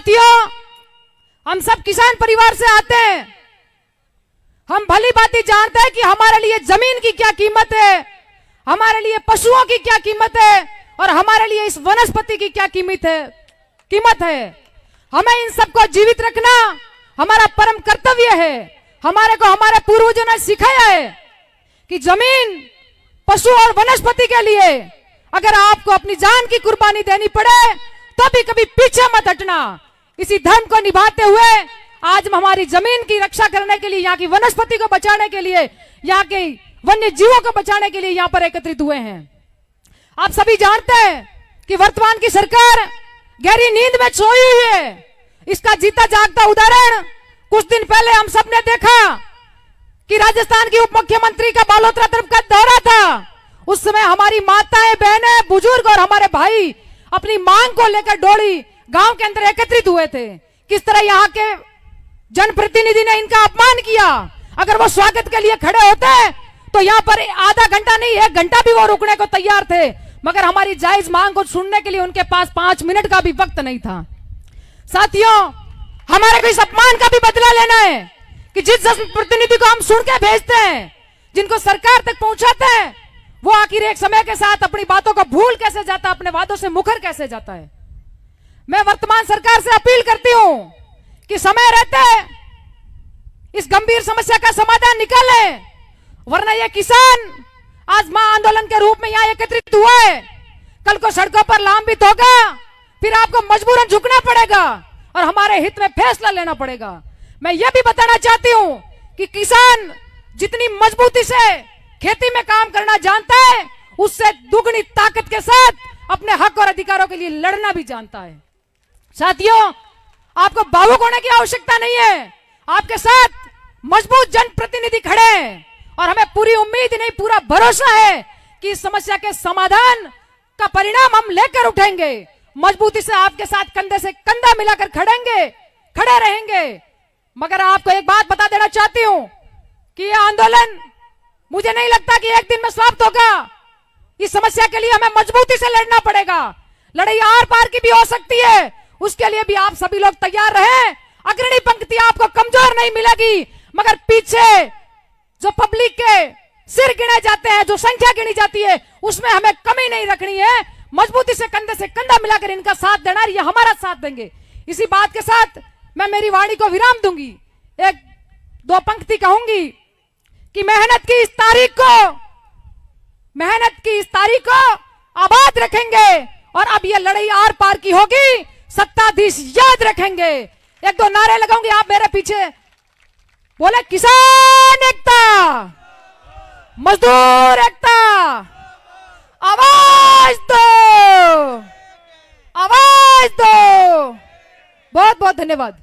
साथियों, हम सब किसान परिवार से आते हैं। हम भली भांति जानते हैं कि हमारे लिए जमीन की क्या कीमत है, हमारे लिए पशुओं की क्या कीमत है और हमारे लिए इस वनस्पति की क्या कीमत है। हमें इन सबको जीवित रखना हमारा परम कर्तव्य है। हमारे पूर्वजों ने सिखाया है कि जमीन, पशु और वनस्पति के लिए अगर आपको अपनी जान की कुर्बानी देनी पड़े तो भी कभी पीछे मत हटना। इसी धर्म को निभाते हुए आज हम हमारी जमीन की रक्षा करने के लिए, यहाँ की वनस्पति को बचाने के लिए, यहाँ के वन्य जीवों को बचाने के लिए यहाँ पर एकत्रित हुए हैं। आप सभी जानते हैं कि वर्तमान की सरकार गहरी नींद में सोई हुई है। इसका जीता जागता उदाहरण कुछ दिन पहले हम सब ने देखा कि राजस्थान की उप मुख्यमंत्री का बालोतरा तरफ का दौरा था। उस समय हमारी माताएं, बहनें, बुजुर्ग और हमारे भाई अपनी मांग को लेकर डोली गांव के अंदर एकत्रित हुए थे। किस तरह यहाँ के जनप्रतिनिधि ने इनका अपमान किया। अगर वो स्वागत के लिए खड़े होते तो यहाँ पर आधा घंटा नहीं, 1 घंटा भी वो रुकने को तैयार थे, मगर हमारी जायज मांग को सुनने के लिए उनके पास 5 मिनट का भी वक्त नहीं था। साथियों, हमारे को इस अपमान का भी बदला लेना है कि जिस प्रतिनिधि को हम सुन के भेजते हैं, जिनको सरकार तक पहुंचाते हैं, वो आखिर एक समय के साथ अपनी बातों को भूल कैसे जाता है, अपने वादों से मुखर कैसे जाता है। मैं वर्तमान सरकार से अपील करती हूं कि समय रहते इस गंभीर समस्या का समाधान निकाले, वरना यह किसान आज मां आंदोलन के रूप में यहां एकत्रित हुआ है, कल को सड़कों पर लांबित होगा, फिर आपको मजबूरन झुकना पड़ेगा और हमारे हित में फैसला लेना पड़ेगा। मैं यह भी बताना चाहती हूं कि किसान जितनी मजबूती से खेती में काम करना जानता है, उससे दुगनी ताकत के साथ अपने हक और अधिकारों के लिए लड़ना भी जानता है। साथियों, आपको भावुक होने की आवश्यकता नहीं है। आपके साथ मजबूत जनप्रतिनिधि खड़े हैं और हमें पूरी उम्मीद नहीं, पूरा भरोसा है कि इस समस्या के समाधान का परिणाम हम लेकर उठेंगे। मजबूती से आपके साथ कंधे से कंधा मिलाकर खड़े रहेंगे। मगर आपको एक बात बता देना चाहती हूं कि यह आंदोलन मुझे नहीं लगता कि एक दिन में समाप्त होगा। इस समस्या के लिए हमें मजबूती से लड़ना पड़ेगा। लड़ाई आर पार की भी हो सकती है, उसके लिए भी आप सभी लोग तैयार रहें। अग्रणी पंक्ति आपको कमजोर नहीं मिलेगी, मगर पीछे जो पब्लिक के सिर गिने जाते हैं, जो संख्या गिनी जाती है, उसमें हमें कमी नहीं रखनी है। मजबूती से कंधे से कंधा मिलाकर इनका साथ देना, ये हमारा साथ देंगे। इसी बात के साथ मैं मेरी वाणी को विराम दूंगी। 1-2 पंक्ति कहूंगी कि मेहनत की इस तारीख को आबाद रखेंगे और अब ये लड़ाई आर पार की होगी, सत्ताधीश याद रखेंगे। 1-2 नारे लगाऊंगे, आप मेरे पीछे बोले, किसान एकता, मजदूर एकता, आवाज दो, आवाज दो। बहुत बहुत धन्यवाद।